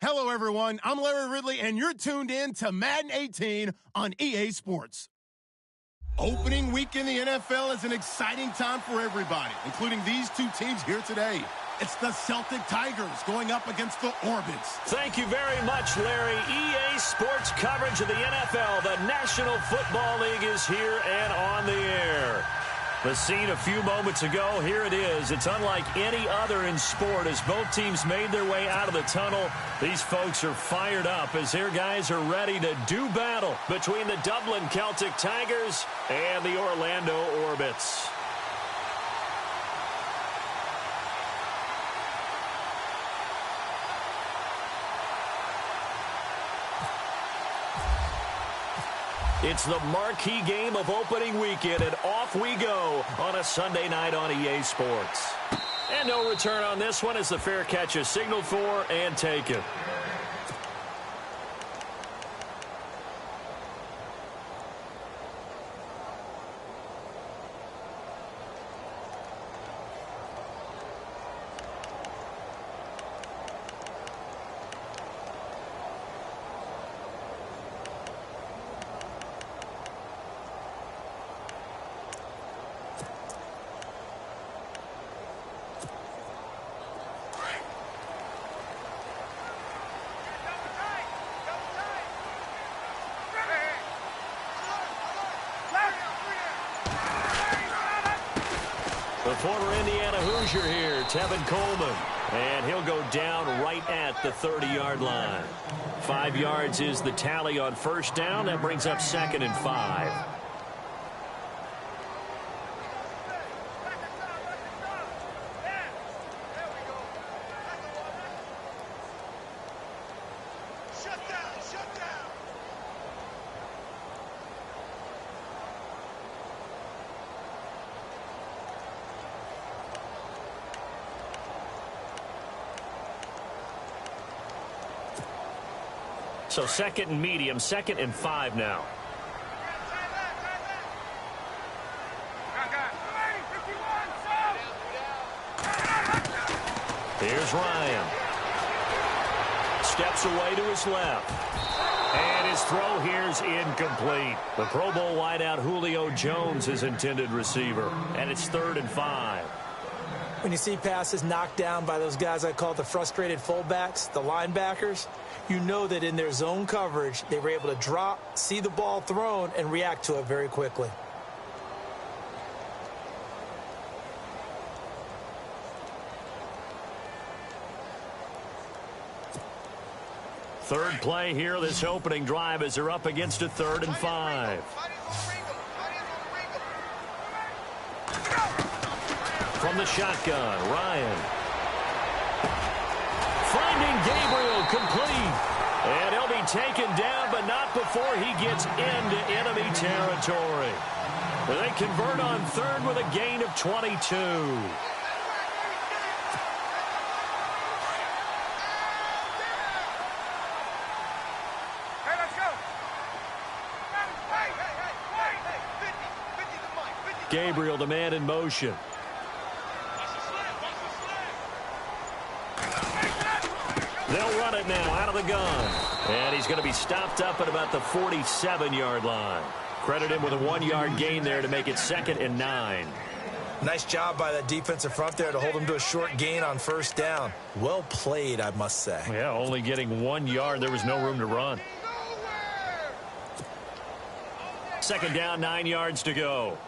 Hello, everyone. I'm Larry Ridley, and you're tuned in to Madden 18 on EA Sports. Opening week in the NFL is an exciting time for everybody, including these two teams here today. It's the Celtic Tigers going up against the Orbits. Thank you very much, Larry. EA Sports coverage of the NFL. The National Football League is here and on the air. The scene a few moments ago, here it is. It's unlike any other in sport as both teams made their way out of the tunnel. These folks are fired up as their guys are ready to do battle between the Dublin Celtic Tigers and the Orlando Orbits. It's the marquee game of opening weekend, and off we go on a Sunday night on EA Sports. And no return on this one as the fair catch is signaled for and taken. The former Indiana Hoosier here, Tevin Coleman. And he'll go down right at the 30-yard line. 5 yards is the tally on first down. That brings up 2nd and 5. So 2nd and medium, 2nd and 5 now. Here's Ryan. Steps away to his left. And his throw here's incomplete. The Pro Bowl wideout Julio Jones is intended receiver. And it's 3rd and 5. When you see passes knocked down by those guys I call the frustrated fullbacks, the linebackers, you know that in their zone coverage, they were able to drop, see the ball thrown, and react to it very quickly. Third play here, this opening drive as they're up against a 3rd and 5. From the shotgun, Ryan. Finding Gabriel complete. And he'll be taken down, but not before he gets into enemy territory. They convert on 3rd with a gain of 22. Gabriel, the man in motion. They'll run it now out of the gun. And he's going to be stopped up at about the 47-yard line. Credit him with a 1-yard gain there to make it 2nd and 9. Nice job by the defensive front there to hold him to a short gain on first down. Well played, I must say. Yeah, only getting 1 yard. There was no room to run. 2nd down, 9 yards to go.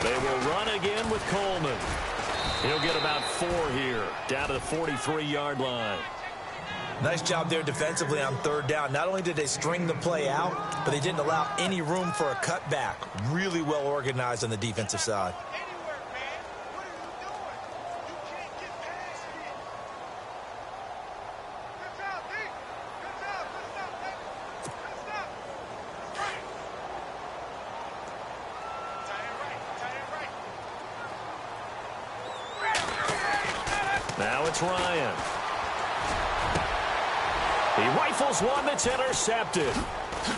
They will run again with Coleman. He'll get about 4 here, down to the 43-yard line. Nice job there defensively on 3rd down. Not only did they string the play out, but they didn't allow any room for a cutback. Really well organized on the defensive side. Now it's Ryan. He rifles one that's intercepted.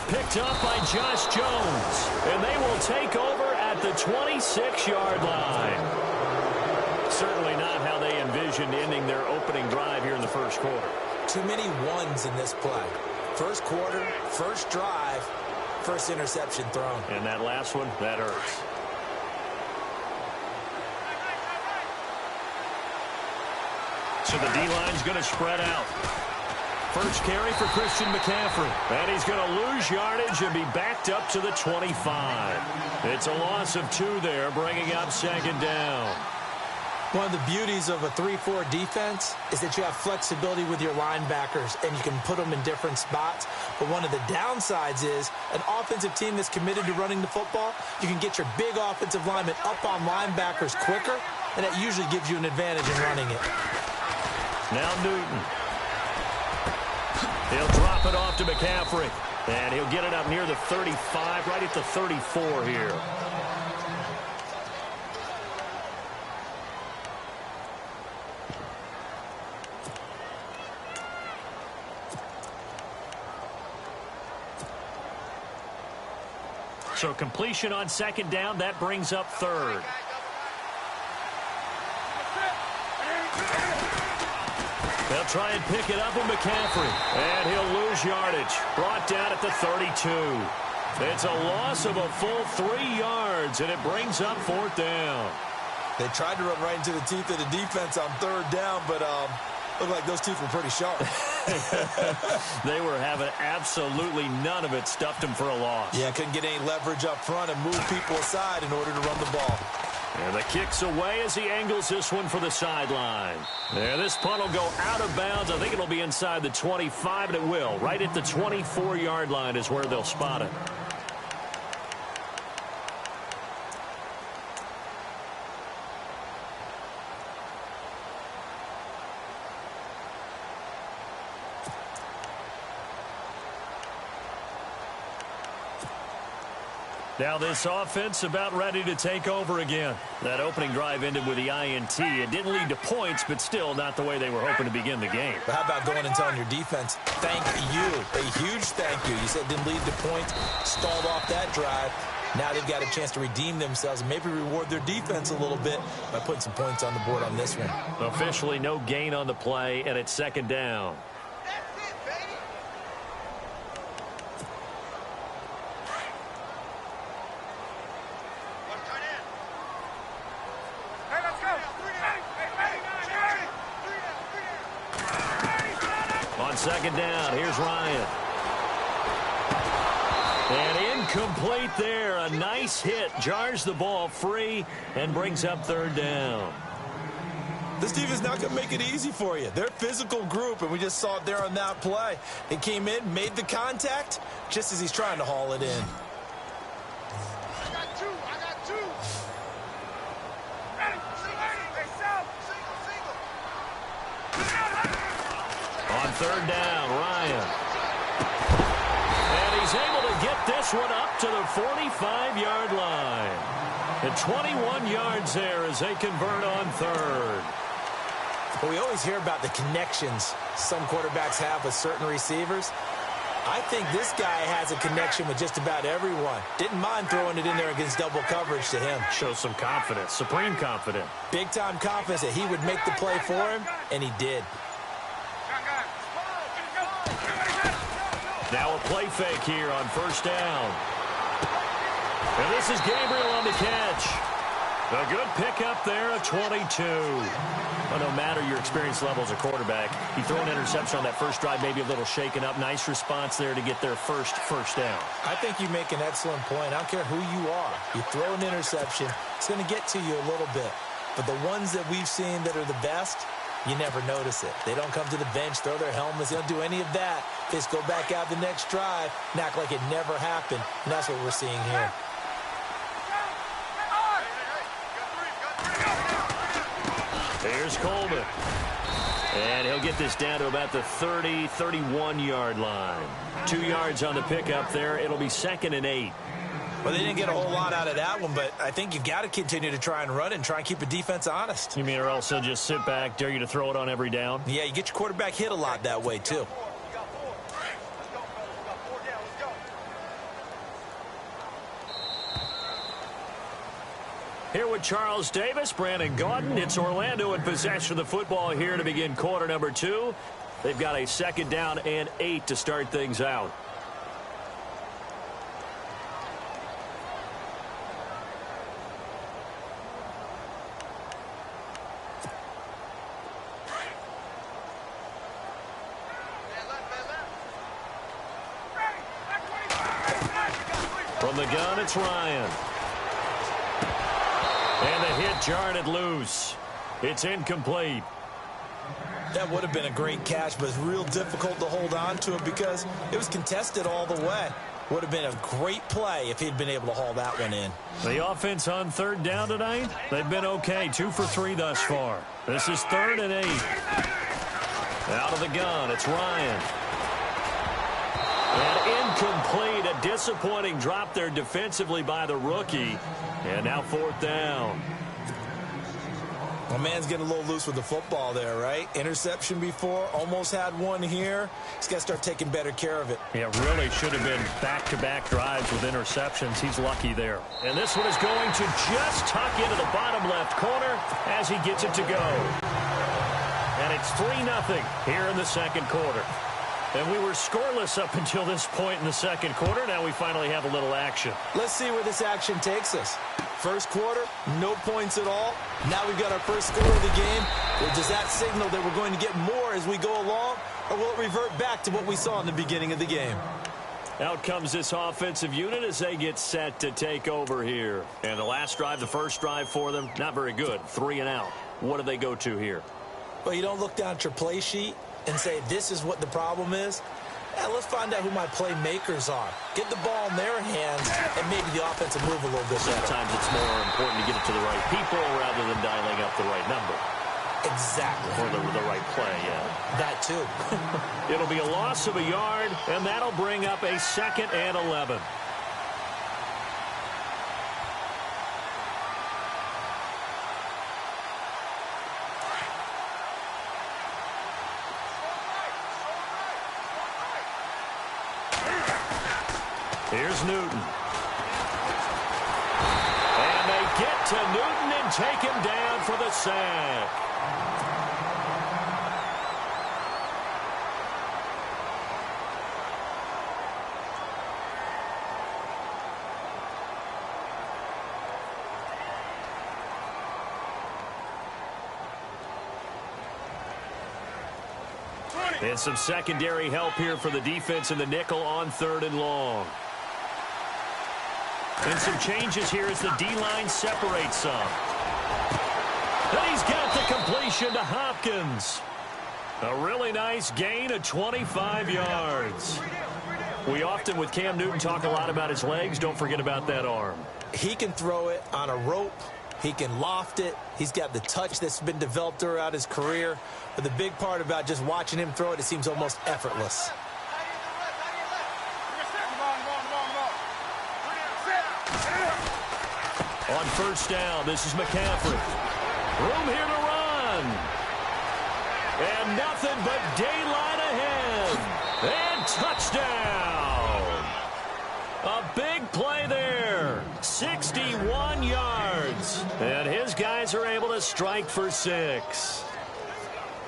Picked up by Josh Jones. And they will take over at at the 26-yard line. Certainly not how they envisioned ending their opening drive here in the first quarter. Too many ones in this play. First quarter, first drive, first interception thrown. And that last one, that hurts. So the D-line's going to spread out. First carry for Christian McCaffrey. And he's going to lose yardage and be backed up to the 25. It's a loss of 2 there, bringing up second down. One of the beauties of a 3-4 defense is that you have flexibility with your linebackers, and you can put them in different spots. But one of the downsides is an offensive team that's committed to running the football, you can get your big offensive linemen up on linebackers quicker, and that usually gives you an advantage in running it. Now Newton. He'll drop it off to McCaffrey. And he'll get it up near the 35, right at the 34 here. So completion on second down, that brings up third. They'll try and pick it up with McCaffrey. And he'll lose yardage. Brought down at the 32. It's a loss of a full 3 yards, and it brings up fourth down. They tried to run right into the teeth of the defense on third down, but looked like those teeth were pretty sharp. They were having absolutely none of it. Stuffed them for a loss. Yeah, couldn't get any leverage up front and move people aside in order to run the ball. And the kick's away as he angles this one for the sideline. There, this punt will go out of bounds. I think it'll be inside the 25, and it will. Right at the 24-yard line is where they'll spot it. Now this offense about ready to take over again. That opening drive ended with the INT. It didn't lead to points, but still not the way they were hoping to begin the game. But how about going and telling your defense, thank you, a huge thank you. You said it didn't lead to points, stalled off that drive. Now they've got a chance to redeem themselves and maybe reward their defense a little bit by putting some points on the board on this one. Officially no gain on the play, and it's second down. Second down, here's Ryan. And incomplete there. A nice hit. Jars the ball free and brings up third down. This team is not going to make it easy for you. They're a physical group, and we just saw it there on that play. They came in, made the contact, just as he's trying to haul it in. I got two. On third down, Ryan. And he's able to get this one up to the 45-yard line. And 21 yards there as they convert on third. Well, we always hear about the connections some quarterbacks have with certain receivers. I think this guy has a connection with just about everyone. Didn't mind throwing it in there against double coverage to him. Shows some confidence, supreme confidence. Big-time confidence that he would make the play for him, and he did. Now a play fake here on first down. And this is Gabriel on the catch. A good pickup there at 22. Well, no matter your experience level as a quarterback, you throw an interception on that first drive, maybe a little shaken up. Nice response there to get their first down. I think you make an excellent point. I don't care who you are. You throw an interception, it's going to get to you a little bit. But the ones that we've seen that are the best, you never notice it. They don't come to the bench, throw their helmets. They don't do any of that. They just go back out the next drive and act like it never happened. And that's what we're seeing here. Here's Coleman. And he'll get this down to about the 30, 31-yard line. 2 yards on the pickup there. It'll be 2nd and 8. Well, they didn't get a whole lot out of that one, but I think you've got to continue to try and run and try and keep the defense honest. You mean or else they'll just sit back, dare you to throw it on every down? Yeah, you get your quarterback hit a lot that way, too. Here with Charles Davis, Brandon Gaudin. It's Orlando in possession of the football here to begin quarter number 2. They've got a 2nd down and 8 to start things out. From the gun, it's Ryan. And the hit jarred it loose. It's incomplete. That would have been a great catch, but it's real difficult to hold on to it because it was contested all the way. Would have been a great play if he'd been able to haul that one in. The offense on 3rd down tonight, they've been okay. 2 for 3 thus far. This is 3rd and 8. Out of the gun, it's Ryan. And incomplete, a disappointing drop there defensively by the rookie. And now 4th down. Well, man's getting a little loose with the football there, right? Interception before, almost had one here. He's got to start taking better care of it. Yeah, really should have been back-to-back drives with interceptions. He's lucky there. And this one is going to just tuck into the bottom left corner as he gets it to go. And it's 3-0 here in the 2nd quarter. And we were scoreless up until this point in the 2nd quarter. Now we finally have a little action. Let's see where this action takes us. First quarter, no points at all. Now we've got our first score of the game. Well, does that signal that we're going to get more as we go along? Or will it revert back to what we saw in the beginning of the game? Out comes this offensive unit as they get set to take over here. And the last drive, the first drive for them, not very good. 3 and out. What do they go to here? Well, you don't look down at your play sheet and say, this is what the problem is. Let's find out who my playmakers are. Get the ball in their hands, and maybe the offense will move a little bit better. Sometimes it's more important to get it to the right people rather than dialing up the right number. Exactly. Or the right play, yeah. That too. It'll be a loss of a yard, and that'll bring up a 2nd and 11. Here's Newton. And they get to Newton and take him down for the sack. And some secondary help here for the defense in the nickel on 3rd and long. And some changes here as the D-line separates some. And he's got the completion to Hopkins. A really nice gain of 25 yards. We often, with Cam Newton, talk a lot about his legs. Don't forget about that arm. He can throw it on a rope. He can loft it. He's got the touch that's been developed throughout his career. But the big part about just watching him throw it seems almost effortless. On 1st down, this is McCaffrey. Room here to run. And nothing but daylight ahead. And touchdown. A big play there. 61 yards. And his guys are able to strike for 6.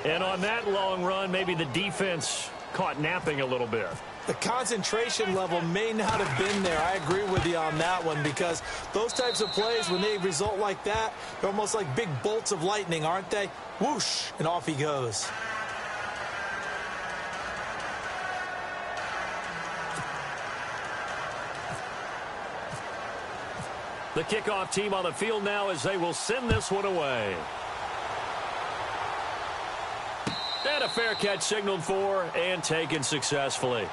And on that long run, maybe the defense caught napping a little bit. The concentration level may not have been there. I agree with you on that one because those types of plays, when they result like that, they're almost like big bolts of lightning, aren't they? Whoosh, and off he goes. The kickoff team on the field now as they will send this one away. And a fair catch signaled for and taken successfully.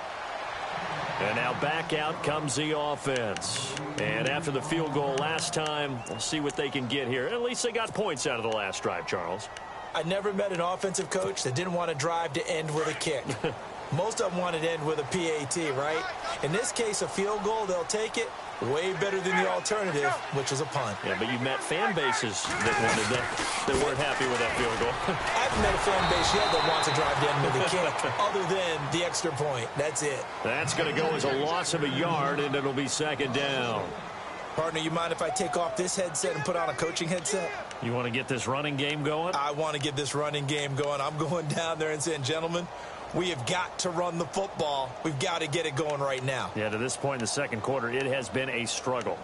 And now back out comes the offense. And after the field goal last time, we'll see what they can get here. At least they got points out of the last drive, Charles. I never met an offensive coach that didn't want to drive to end with a kick. Most of them wanted to end with a PAT, right? In this case, a field goal, they'll take it. Way better than the alternative, which was a punt. Yeah, but you met fan bases that weren't happy with that field goal. I haven't met a fan base yet that wants to drive to end with a kick, other than the extra point. That's it. That's going to go as a loss of a yard, and it'll be 2nd down. Partner, you mind if I take off this headset and put on a coaching headset? You want to get this running game going? I want to get this running game going. I'm going down there and saying, gentlemen, we have got to run the football. We've got to get it going right now. Yeah, to this point in the second quarter, it has been a struggle.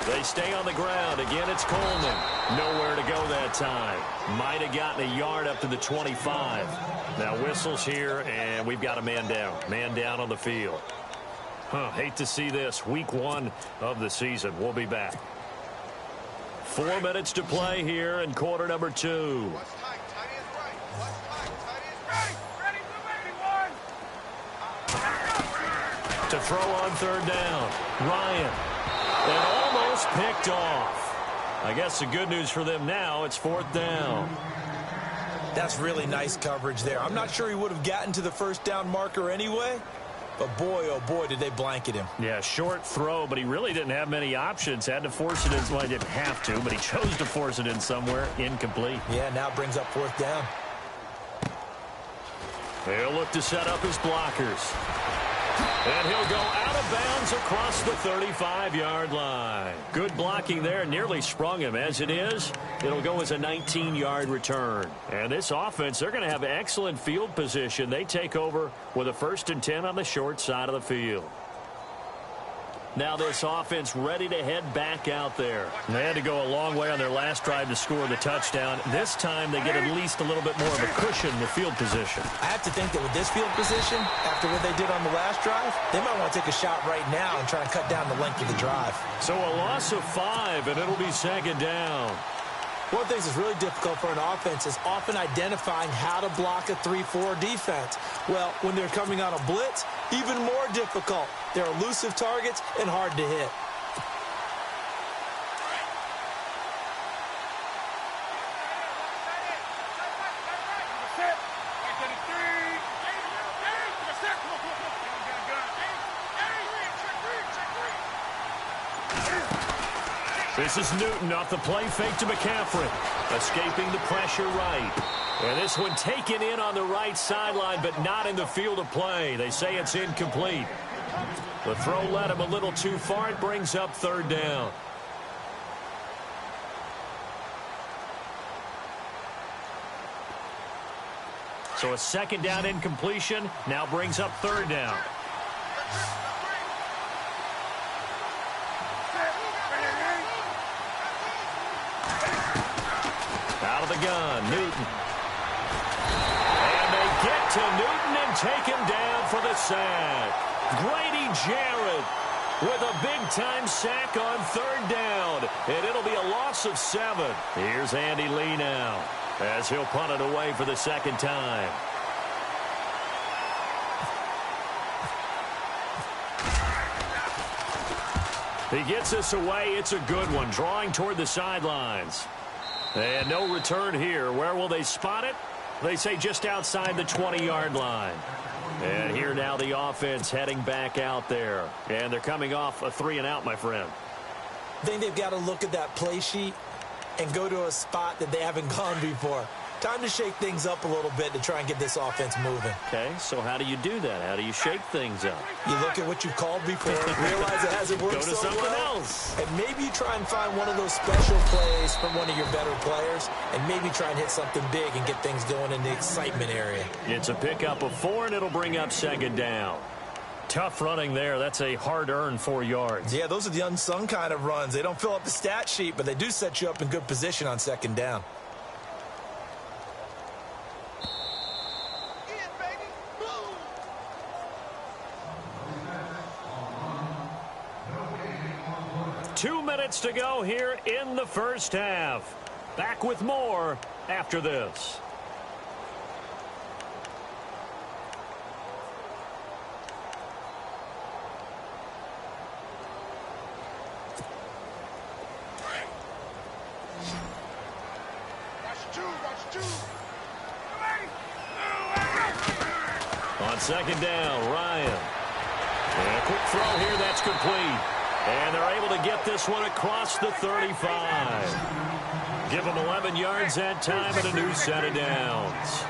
They stay on the ground. Again, it's Coleman. Nowhere to go that time. Might have gotten a yard up to the 25. Now whistles here, and we've got a man down. Man down on the field. Hate to see this. Week 1 of the season. We'll be back. 4 minutes to play here in quarter number 2. To throw on third down. Ryan. And almost picked off. I guess the good news for them now, it's 4th down. That's really nice coverage there. I'm not sure he would have gotten to the first down marker anyway, but boy, oh boy, did they blanket him. Yeah, short throw, but he really didn't have many options. Had to force it in. Well, he didn't have to, but he chose to force it in somewhere. Incomplete. Yeah, now it brings up 4th down. They'll look to set up his blockers. And he'll go out of bounds across the 35-yard line. Good blocking there. Nearly sprung him. As it is, it'll go as a 19-yard return. And this offense, they're going to have excellent field position. They take over with a 1st and 10 on the short side of the field. Now this offense ready to head back out there. They had to go a long way on their last drive to score the touchdown. This time they get at least a little bit more of a cushion with field position. I have to think that with this field position, after what they did on the last drive, they might want to take a shot right now and try and cut down the length of the drive. So a loss of 5, and it'll be 2nd down. One of the things that's really difficult for an offense is often identifying how to block a 3-4 defense. Well, when they're coming on a blitz, even more difficult. They're elusive targets and hard to hit. This is Newton off the play fake to McCaffrey. Escaping the pressure right. And this one taken in on the right sideline, but not in the field of play. They say it's incomplete. The throw led him a little too far. It brings up 3rd down. So a 2nd down incompletion now brings up 3rd down. Out of the gun, Newton. And they get to Newton and take him down for the sack. Grady Jarrett with a big-time sack on 3rd down. And it'll be a loss of 7. Here's Andy Lee now as he'll punt it away for the 2nd time. He gets this away. It's a good one. Drawing toward the sidelines. And no return here. Where will they spot it? They say just outside the 20-yard line. And here now the offense heading back out there. And they're coming off a 3-and-out, my friend. I think they've got to look at that play sheet and go to a spot that they haven't gone before. Time to shake things up a little bit to try and get this offense moving. Okay, so how do you do that? How do you shake things up? You look at what you called before, realize it hasn't worked Go to so something well, else. and maybe you try and find one of those special plays from one of your better players, and maybe try and hit something big and get things going in the excitement area. It's a pickup of 4, and it'll bring up 2nd down. Tough running there. That's a hard-earned 4 yards. Yeah, those are the unsung kind of runs. They don't fill up the stat sheet, but they do set you up in good position on 2nd down. 2 minutes to go here in the first half. Back with more after this. On 2nd down, Ryan. And a quick throw here, that's complete. And they're able to get this one across the 35. Give them 11 yards that time and a new set of downs.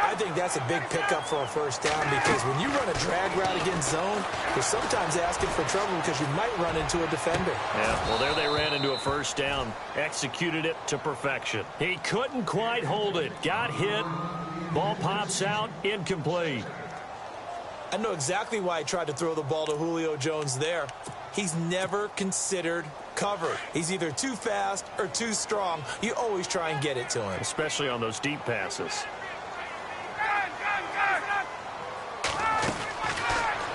I think that's a big pickup for a first down because when you run a drag route against zone, you're sometimes asking for trouble because you might run into a defender. Yeah, well, there they ran into a first down. Executed it to perfection. He couldn't quite hold it. Got hit. Ball pops out. Incomplete. I know exactly why he tried to throw the ball to Julio Jones there. He's never considered covered. He's either too fast or too strong. You always try and get it to him. Especially on those deep passes.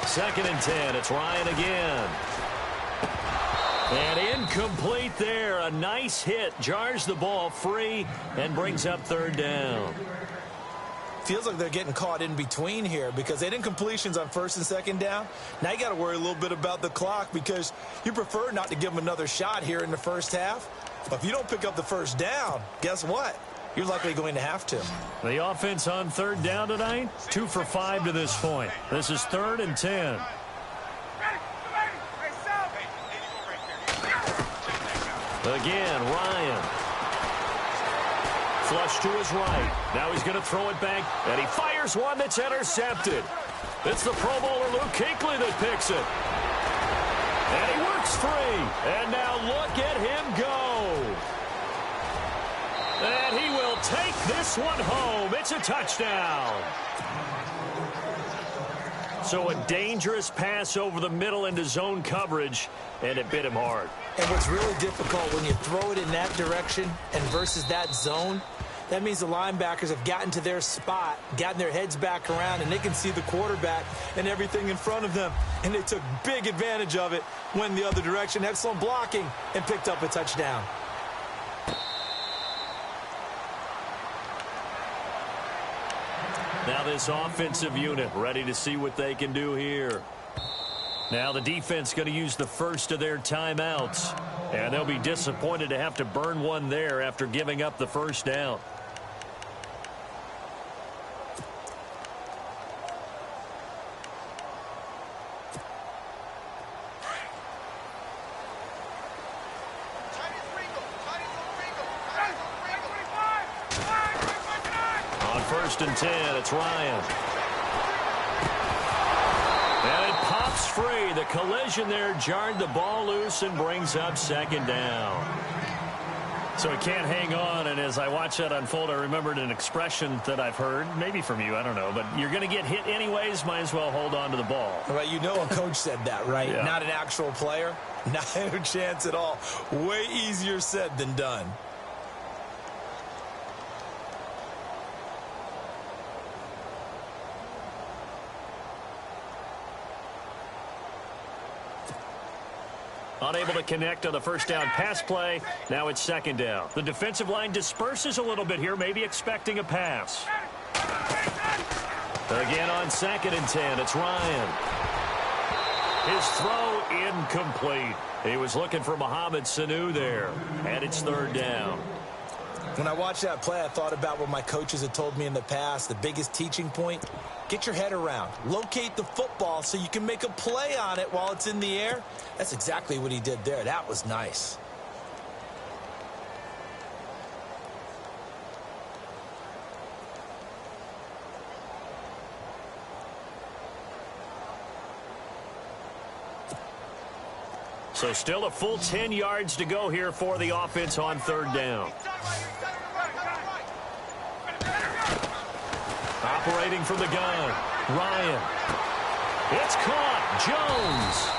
Second and 10. It's Ryan again. And incomplete there. A nice hit. Jars the ball free and brings up third down. Feels like they're getting caught in between here because they didn't completions on first and second down. Now you got to worry a little bit about the clock because you prefer not to give them another shot here in the first half. But if you don't pick up the first down, guess what? You're likely going to have to. The offense on third down tonight, 2 for 5 to this point. This is 3rd and 10. Again, Ryan. Flush to his right. Now he's going to throw it back, and he fires one that's intercepted. It's the Pro Bowler Luke Kuechly that picks it. And he works free. And now look at him go. And he will take this one home. It's a touchdown. So a dangerous pass over the middle into zone coverage, and it bit him hard. And what's really difficult when you throw it in that direction and versus that zone, that means the linebackers have gotten to their spot, gotten their heads back around, and they can see the quarterback and everything in front of them. And they took big advantage of it, went the other direction, had some blocking, and picked up a touchdown. Now this offensive unit ready to see what they can do here. Now the defense going to use the first of their timeouts. And they'll be disappointed to have to burn one there after giving up the first down. On 1st and 10, it's Ryan. And it pops free. The collision there jarred the ball loose and brings up 2nd down. So it can't hang on, and as I watch that unfold, I remembered an expression that I've heard, maybe from you, I don't know, but you're going to get hit anyways, might as well hold on to the ball. Right, you know a coach said that, right? Yeah. Not an actual player. Not a chance at all. Way easier said than done. Unable to connect on the first down pass play. Now it's 2nd down. The defensive line disperses a little bit here, maybe expecting a pass. Again on 2nd and 10, it's Ryan. His throw incomplete. He was looking for Mohamed Sanu there, and it's 3rd down. When I watched that play, I thought about what my coaches had told me in the past. The biggest teaching point, get your head around. Locate the football so you can make a play on it while it's in the air. That's exactly what he did there. That was nice. So still a full 10 yards to go here for the offense on 3rd down. Operating from the gun, Ryan. It's caught. Jones.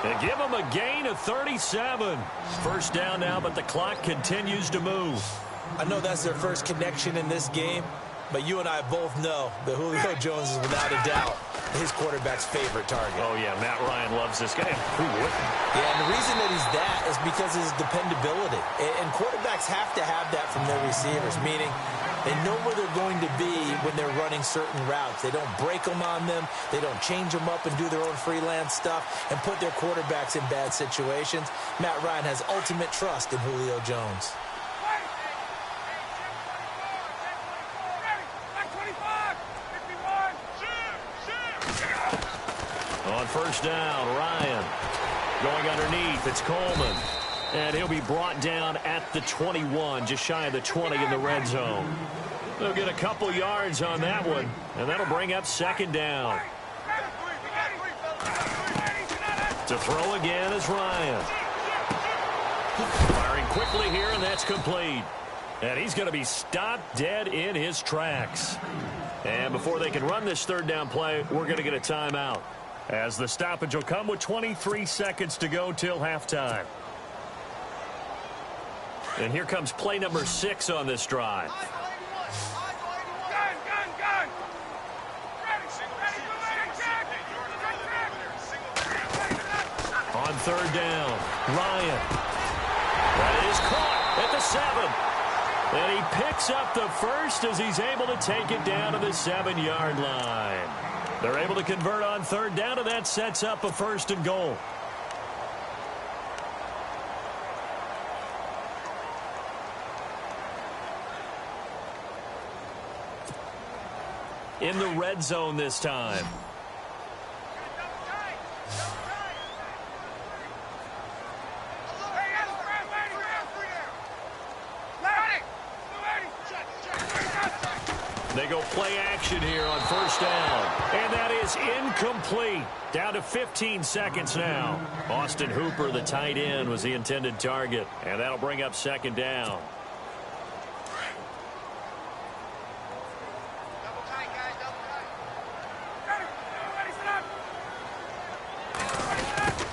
They give him a gain of 37. First down now, but the clock continues to move. I know that's their first connection in this game, but you and I both know that Julio Jones is without a doubt his quarterback's favorite target. Oh, yeah, Matt Ryan loves this guy. Who wouldn't? Yeah, and the reason that he's that is because of his dependability. And quarterbacks have to have that from their receivers, meaning they know where they're going to be when they're running certain routes. They don't break them on them. They don't change them up and do their own freelance stuff and put their quarterbacks in bad situations. Matt Ryan has ultimate trust in Julio Jones. On first down. Ryan going underneath. It's Coleman. And he'll be brought down at the 21, just shy of the 20 in the red zone. They'll get a couple yards on that one, and that'll bring up second down. To throw again is Ryan. Firing quickly here, and that's complete. And he's going to be stopped dead in his tracks. And before they can run this third down play, we're going to get a timeout, as the stoppage will come with 23 seconds to go till halftime. And here comes play number 6 on this drive. On third down, Ryan. That is caught at the 7. And he picks up the first as he's able to take it down to the 7-yard line. They're able to convert on third down, and that sets up a 1st and goal. In the red zone this time. They go play action here on first down. And that is incomplete. Down to 15 seconds now. Austin Hooper, the tight end, was the intended target. And that'll bring up second down.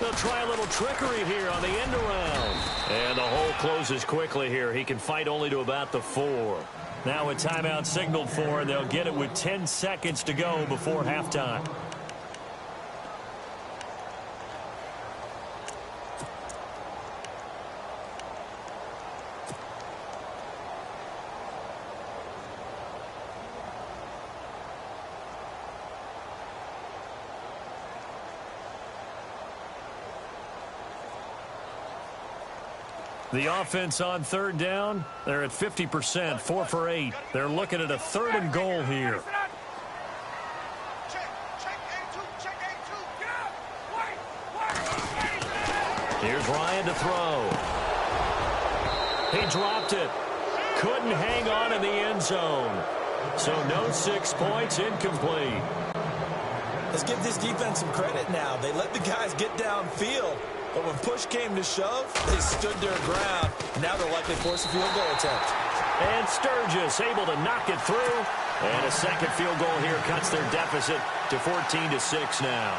They'll try a little trickery here on the end around. And the hole closes quickly here. He can fight only to about the 4. Now a timeout signaled for, and they'll get it with 10 seconds to go before halftime. The offense on third down, they're at 50%, 4 for 8. They're looking at a 3rd and goal here. Here's Ryan to throw. He dropped it. Couldn't hang on in the end zone. So no 6 points, incomplete. Let's give this defense some credit now. They let the guys get downfield. But when push came to shove, they stood their ground. Now they'll likely force a field goal attempt. And Sturgis able to knock it through. And a second field goal here cuts their deficit to 14-6 now.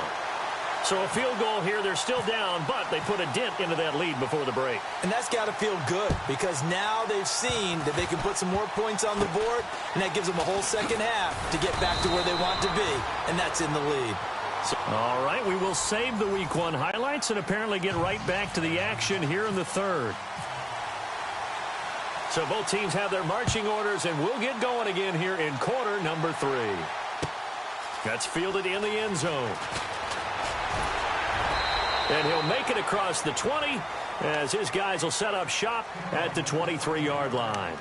So a field goal here, they're still down, but they put a dent into that lead before the break. And that's got to feel good, because now they've seen that they can put some more points on the board, and that gives them a whole second half to get back to where they want to be, and that's in the lead. All right, we will save the Week 1 highlights and apparently get right back to the action here in the third. So both teams have their marching orders, and we'll get going again here in quarter number 3. That's fielded in the end zone. And he'll make it across the 20 as his guys will set up shop at the 23-yard line.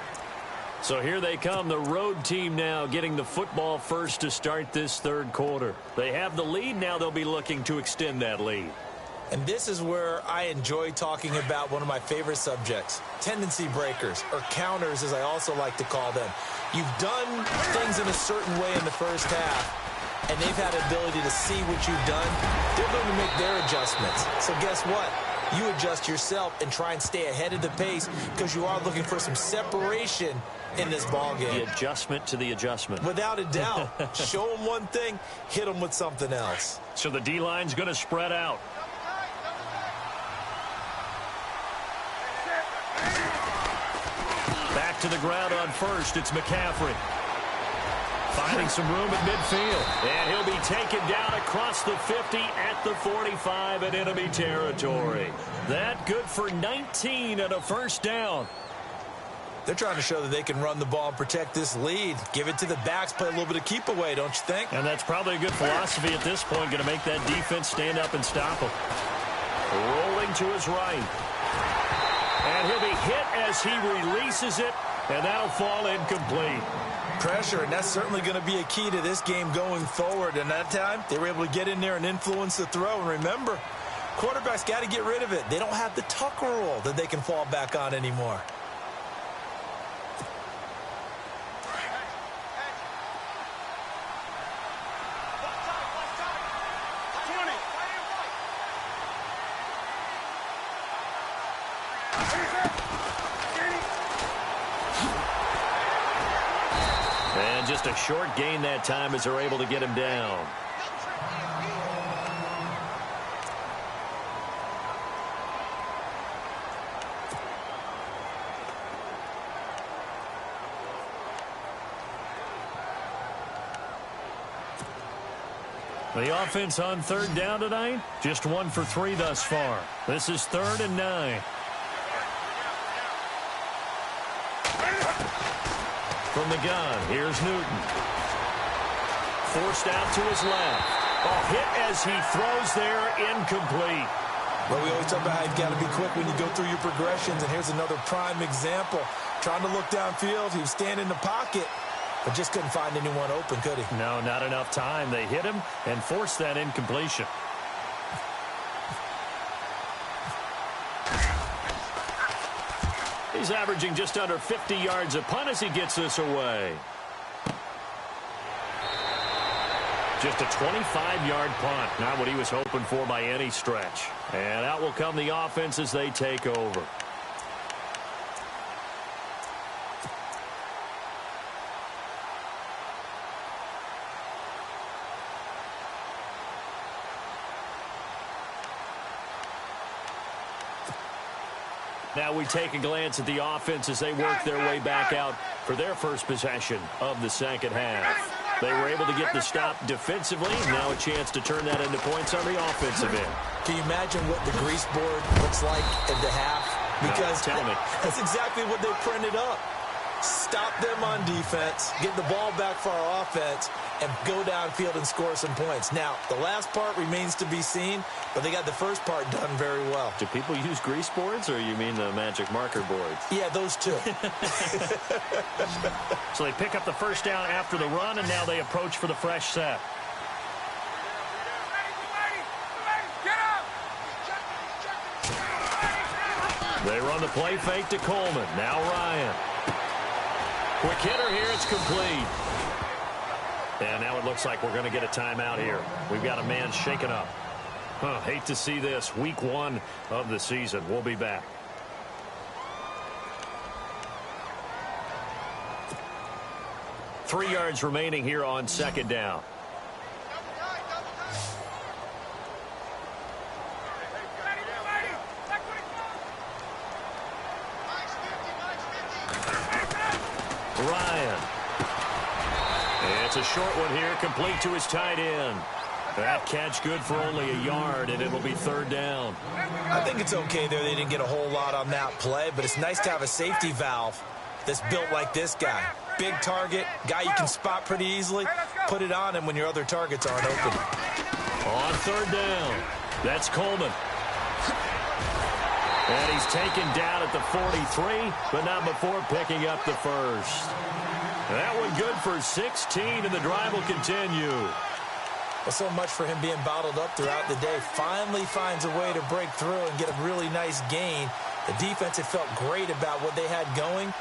So here they come, the road team now getting the football first to start this third quarter. They have the lead. Now they'll be looking to extend that lead. And this is where I enjoy talking about one of my favorite subjects, tendency breakers, or counters as I also like to call them. You've done things in a certain way in the first half, and they've had the ability to see what you've done. They're going to make their adjustments. So guess what? You adjust yourself and try and stay ahead of the pace, because you are looking for some separation in this ball game. The adjustment to the adjustment. Without a doubt. Show them one thing, hit them with something else. So the D-line's going to spread out. Back to the ground on first. It's McCaffrey. Finding some room at midfield. And he'll be taken down across the 50 at the 45 in enemy territory. That good for 19 and a first down. They're trying to show that they can run the ball and protect this lead. Give it to the backs, play a little bit of keep away, don't you think? And that's probably a good philosophy at this point, going to make that defense stand up and stop him. Rolling to his right. And he'll be hit as he releases it, and that'll fall incomplete. Pressure, and that's certainly going to be a key to this game going forward. And that time, they were able to get in there and influence the throw. And remember, quarterbacks got to get rid of it. They don't have the tuck rule that they can fall back on anymore. And just a short gain that time as they're able to get him down. The offense on third down tonight, just 1 for 3 thus far. This is 3rd and 9. From the gun, here's Newton. Forced out to his left. A hit as he throws there, incomplete. Well, we always talk about how you've got to be quick when you go through your progressions, and here's another prime example. Trying to look downfield, he was standing in the pocket, but just couldn't find anyone open, could he? No, not enough time. They hit him and forced that incompletion. He's averaging just under 50 yards a punt as he gets this away. Just a 25-yard punt. Not what he was hoping for by any stretch. And out will come the offense as they take over. Now we take a glance at the offense as they work their way back out for their first possession of the second half. They were able to get the stop defensively. Now a chance to turn that into points on the offensive end. Can you imagine what the grease board looks like at the half? Because tell me. That's exactly what they printed up. Stop them on defense, get the ball back for our offense, and go downfield and score some points. Now, the last part remains to be seen, but they got the first part done very well. Do people use grease boards, or you mean the magic marker boards? Yeah, those two. So they pick up the first down after the run, and now they approach for the fresh set. They run the play fake to Coleman. Now Ryan. Quick hitter here. It's complete. And now it looks like we're going to get a timeout here. We've got a man shaken up. Hate to see this. Week 1 of the season. We'll be back. Three yards remaining here on second down. Ryan. It's a short one here, complete to his tight end. That catch good for only a yard, and it'll be third down. I think it's okay there. They didn't get a whole lot on that play, but it's nice to have a safety valve that's built like this guy. Big target, guy you can spot pretty easily. Put it on him when your other targets aren't open. On third down, that's Coleman. And he's taken down at the 43, but not before picking up the first. That one good for 16, and the drive will continue. Well, so much for him being bottled up throughout the day. Finally finds a way to break through and get a really nice gain. The defense had felt great about what they had going.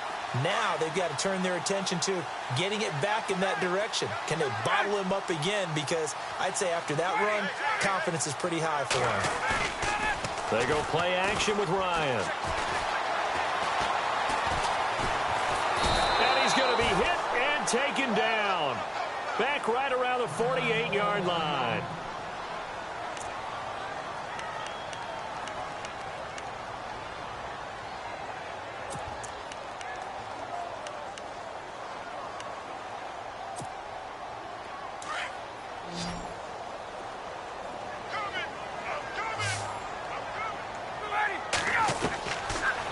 Now they've got to turn their attention to getting it back in that direction. Can they bottle him up again? Because I'd say after that run, confidence is pretty high for him. They go play action with Ryan. And he's going to be hit and taken down. Back right around the 48-yard line.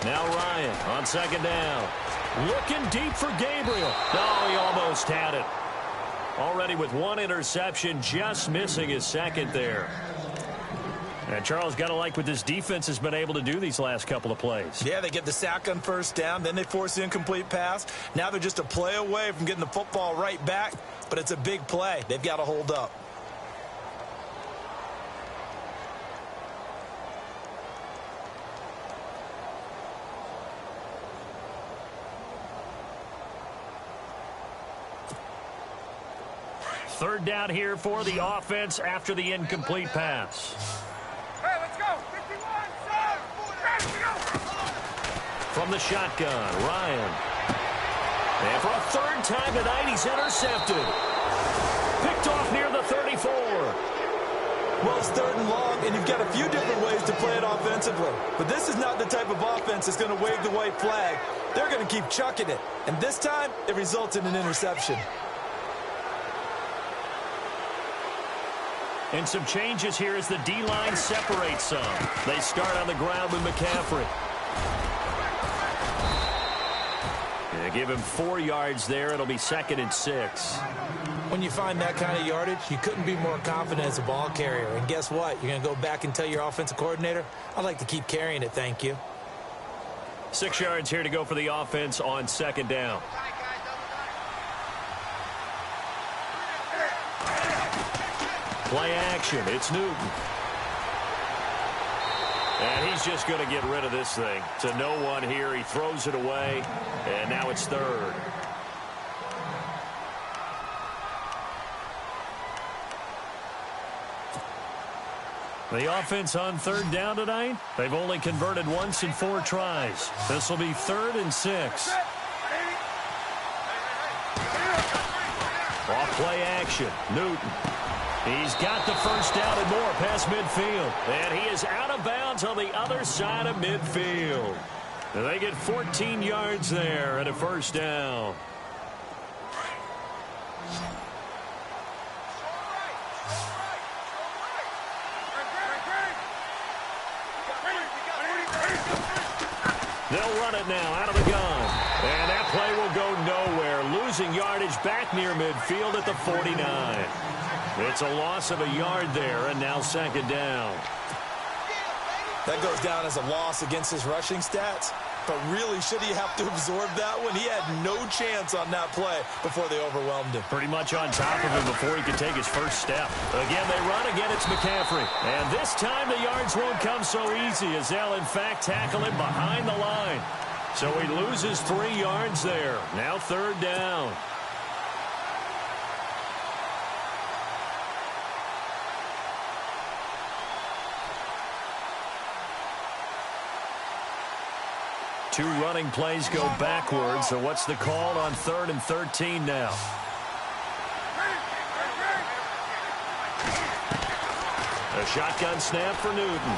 Now Ryan on second down. Looking deep for Gabriel. Oh, he almost had it. Already with one interception, just missing his second there. And Charles, got to like what this defense has been able to do these last couple of plays. Yeah, they get the sack on first down, then they force the incomplete pass. Now they're just a play away from getting the football right back, but it's a big play. They've got to hold up. Third down here for the offense after the incomplete pass. Hey, let's go. 51, son. Ready to go. From the shotgun, Ryan. And for a third time tonight, he's intercepted. Picked off near the 34. Well, it's third and long, and you've got a few different ways to play it offensively. But this is not the type of offense that's going to wave the white flag. They're going to keep chucking it. And this time, it results in an interception. And some changes here as the D-line separates some. They start on the ground with McCaffrey. Yeah, give him 4 yards there. It'll be 2nd and 6. When you find that kind of yardage, you couldn't be more confident as a ball carrier. And guess what? You're going to go back and tell your offensive coordinator, I'd like to keep carrying it, thank you. 6 yards here to go for the offense on 2nd down. Play action. It's Newton. And he's just going to get rid of this thing. To no one here. He throws it away. And now it's 3rd. The offense on 3rd down tonight. They've only converted once in 4 tries. This will be 3rd and 6. Off play action. Newton. He's got the first down and more past midfield. And he is out of bounds on the other side of midfield. And they get 14 yards there and a first down. They'll run it now out of the gun. And that play will go nowhere. Losing yardage back near midfield at the 49. It's a loss of a yard there, and now 2nd down. That goes down as a loss against his rushing stats. But really, should he have to absorb that one? He had no chance on that play before they overwhelmed him. Pretty much on top of him before he could take his first step. Again, they run. Again, it's McCaffrey. And this time the yards won't come so easy as they'll, in fact, tackle him behind the line. So he loses 3 yards there. Now 3rd down. Two running plays go backwards. So what's the call on 3rd and 13 now? A shotgun snap for Newton.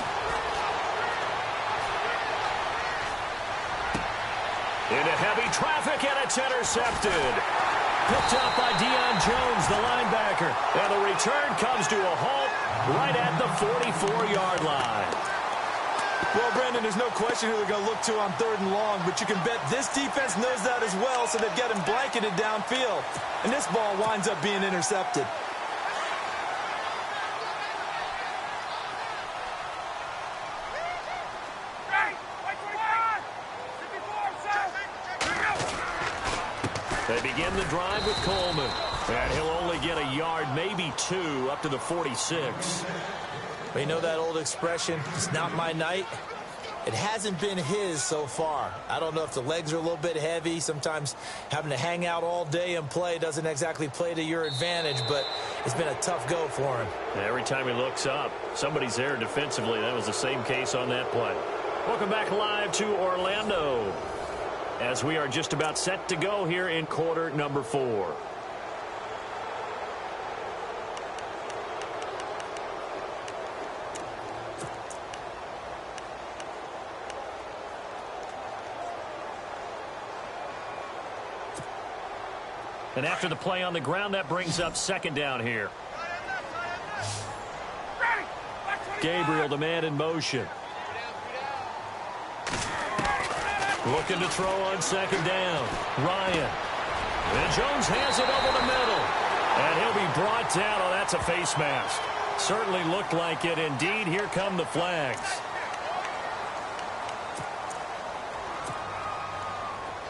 Into heavy traffic, and it's intercepted. Picked up by Deion Jones, the linebacker. And the return comes to a halt right at the 44-yard line. Well, Brandon, there's no question who they're going to look to on 3rd and long, but you can bet this defense knows that as well, so they've got him blanketed downfield. And this ball winds up being intercepted. They begin the drive with Coleman. And he'll only get a yard, maybe 2, up to the 46. But you know that old expression, it's not my night? It hasn't been his so far. I don't know if the legs are a little bit heavy. Sometimes having to hang out all day and play doesn't exactly play to your advantage, but it's been a tough go for him. Every time he looks up, somebody's there defensively. That was the same case on that play. Welcome back live to Orlando as we are just about set to go here in quarter number 4. And after the play on the ground, that brings up 2nd down here. Gabriel, the man in motion. Looking to throw on 2nd down. Ryan. And Jones has it over the middle. And he'll be brought down. Oh, that's a face mask. Certainly looked like it. Indeed, here come the flags.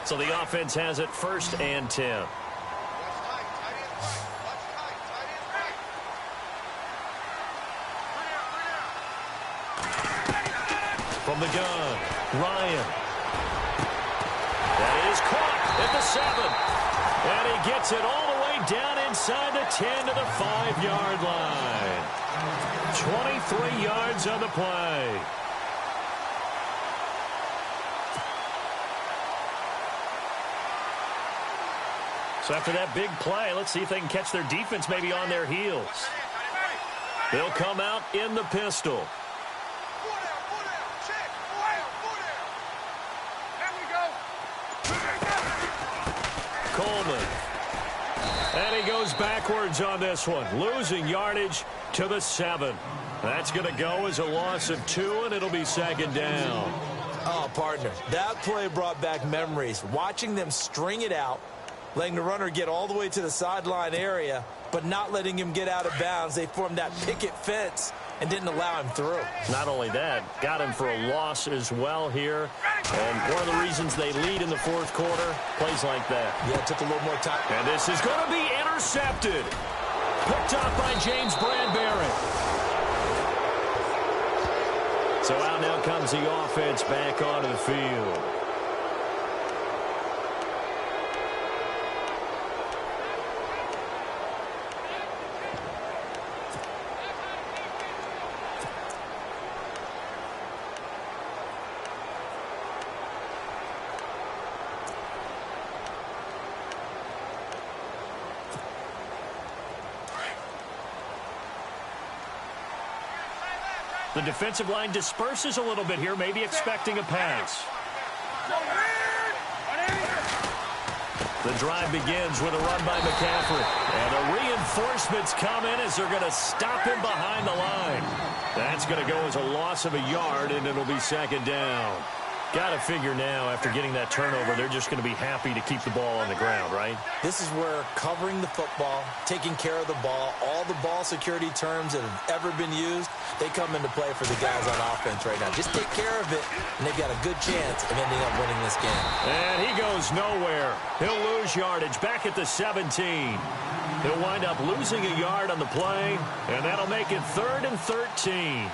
So the offense has it 1st and 10. From the gun, Ryan. That is caught at the 7. And he gets it all the way down inside the 10 to the 5-yard line. 23 yards on the play. So after that big play, let's see if they can catch their defense maybe on their heels. They'll come out in the pistol. Coleman. And he goes backwards on this one, losing yardage to the 7. That's going to go as a loss of 2, and it'll be 2nd down. Oh, partner, that play brought back memories. Watching them string it out, letting the runner get all the way to the sideline area, but not letting him get out of bounds. They formed that picket fence and didn't allow him through. Not only that, got him for a loss as well here. And one of the reasons they lead in the 4th quarter, plays like that. Yeah, it took a little more time. And this is going to be intercepted. Picked up by James Bradbury. So out now comes the offense back onto the field. The defensive line disperses a little bit here, maybe expecting a pass. The drive begins with a run by McCaffrey. And the reinforcements come in as they're going to stop him behind the line. That's going to go as a loss of a yard, and it'll be 2nd down. Got to figure now, after getting that turnover, they're just going to be happy to keep the ball on the ground, right? This is where covering the football, taking care of the ball, all the ball security terms that have ever been used, they come into play for the guys on offense right now. Just take care of it, and they've got a good chance of ending up winning this game. And he goes nowhere. He'll lose yardage back at the 17. He'll wind up losing a yard on the play, and that'll make it 3rd and 13.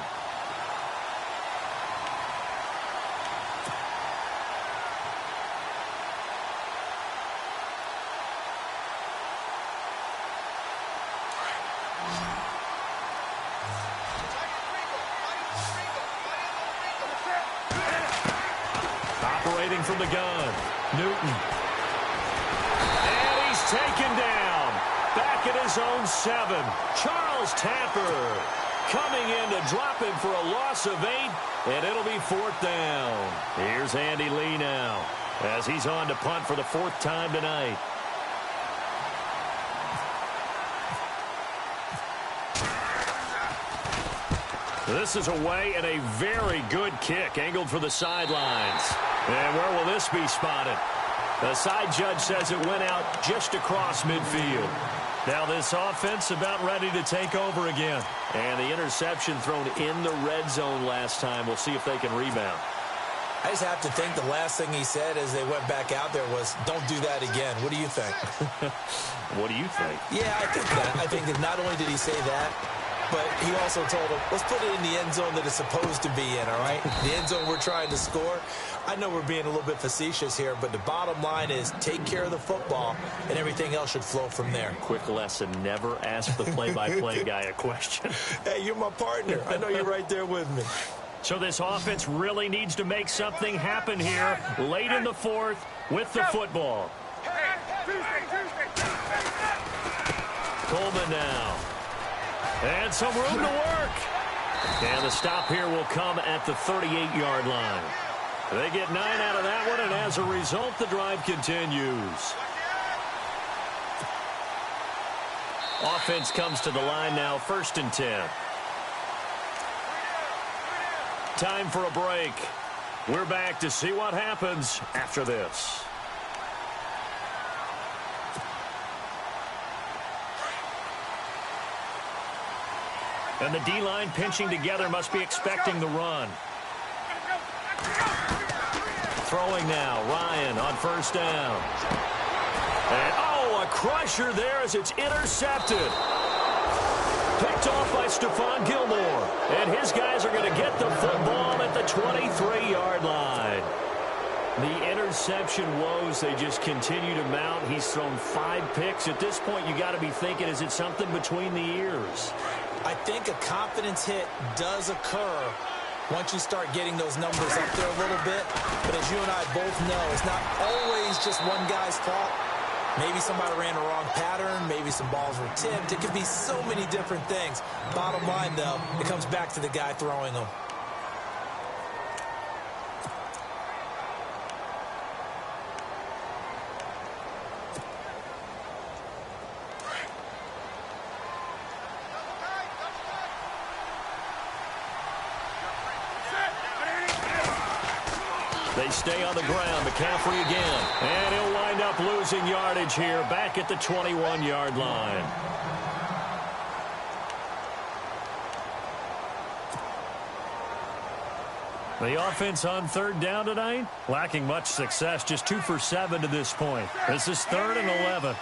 Operating from the gun, Newton. And he's taken down. Back at his own 7. Charles Tapper coming in to drop him for a loss of 8, and it'll be 4th down. Here's Andy Lee now as he's on to punt for the 4th time tonight. This is away and a very good kick angled for the sidelines. And where will this be spotted? The side judge says it went out just across midfield. Now this offense about ready to take over again. And the interception thrown in the red zone last time. We'll see if they can rebound. I just have to think the last thing he said as they went back out there was, don't do that again. What do you think? What do you think? Yeah, I think that. I think that not only did he say that, but he also told him, let's put it in the end zone that it's supposed to be in, all right? The end zone we're trying to score. I know we're being a little bit facetious here, but the bottom line is take care of the football, and everything else should flow from there. Quick lesson, never ask the play-by-play guy a question. Hey, you're my partner. I know you're right there with me. So this offense really needs to make something happen here late in the 4th with the football. Coleman now. And some room to work. And the stop here will come at the 38-yard line. They get 9 out of that one, and as a result, the drive continues. Offense comes to the line now, 1st and 10. Time for a break. We're back to see what happens after this. And the D-line pinching together must be expecting the run. Throwing now, Ryan on first down. And, a crusher there as it's intercepted. Picked off by Stephon Gilmore. And his guys are going to get the football at the 23-yard line. The interception woes, they just continue to mount. He's thrown 5 picks. At this point, you got to be thinking, is it something between the ears? I think a confidence hit does occur once you start getting those numbers up there a little bit. But as you and I both know, it's not always just one guy's fault. Maybe somebody ran a wrong pattern. Maybe some balls were tipped. It could be so many different things. Bottom line, though, it comes back to the guy throwing them. They stay on the ground. McCaffrey again. And he'll wind up losing yardage here back at the 21-yard line. The offense on third down tonight, lacking much success, just 2 for 7 to this point. This is 3rd and 11.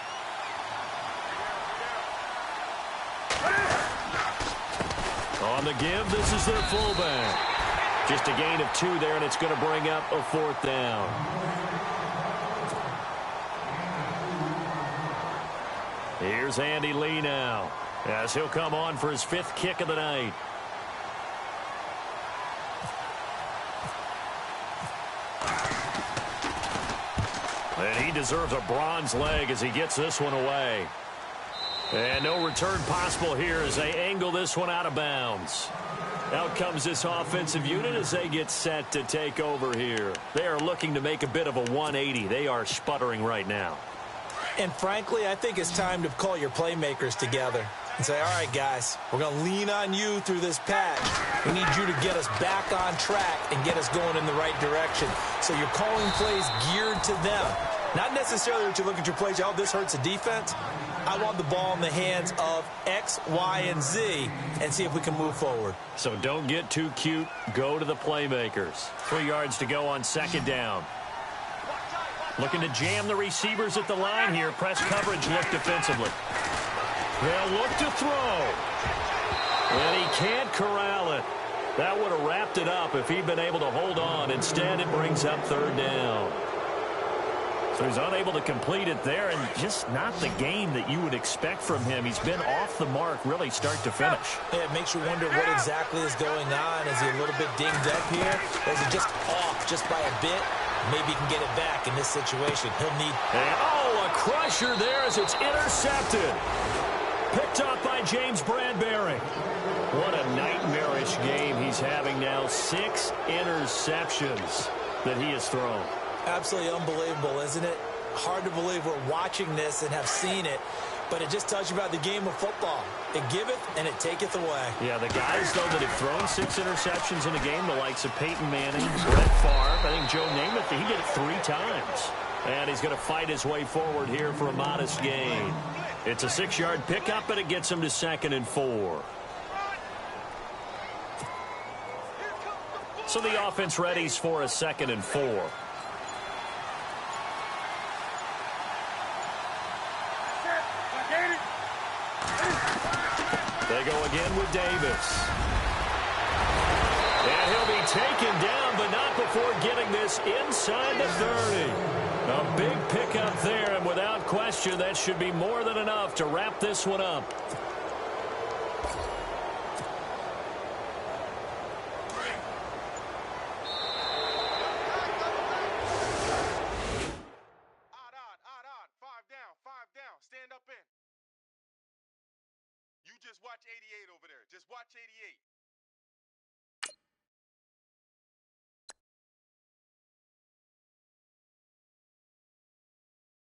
On the give, this is their fullback. Just a gain of 2 there, and it's going to bring up a 4th down. Here's Andy Lee now, as he'll come on for his 5th kick of the night. And he deserves a bronze leg as he gets this one away. And no return possible here as they angle this one out of bounds. Out comes this offensive unit as they get set to take over here. They are looking to make a bit of a 180. They are sputtering right now. And frankly, I think it's time to call your playmakers together and say, all right, guys, we're going to lean on you through this patch. We need you to get us back on track and get us going in the right direction. So you're calling plays geared to them. Not necessarily that you look at your plays, oh, this hurts the defense. I want the ball in the hands of X, Y, and Z and see if we can move forward. So don't get too cute. Go to the playmakers. 3 yards to go on 2nd down. Looking to jam the receivers at the line here. Press coverage look defensively. They'll look to throw. And he can't corral it. That would have wrapped it up if he'd been able to hold on. Instead, it brings up 3rd down. So he's unable to complete it there, and just not the game that you would expect from him. He's been off the mark really start to finish. Yeah, it makes you wonder what exactly is going on. Is he a little bit dinged up here? Or is he just off just by a bit? Maybe he can get it back in this situation. He'll need... And, a crusher there as it's intercepted. Picked up by James Bradbury. What a nightmarish game he's having now. 6 interceptions that he has thrown. Absolutely unbelievable, isn't it? Hard to believe we're watching this and have seen it, but it just tells you about the game of football. It giveth and it taketh away. Yeah, the guys, though, that have thrown 6 interceptions in a game, the likes of Peyton Manning, Brett Favre, I think Joe Namath, he did it 3 times. And he's going to fight his way forward here for a modest gain. It's a 6-yard pickup, and it gets him to 2nd and 4. So the offense readies for a 2nd and 4. They go again with Davis. And he'll be taken down, but not before getting this inside the 30. A big pickup there, and without question, that should be more than enough to wrap this one up. Five down. Stand up in. You just watch 88 over there. Just watch 88.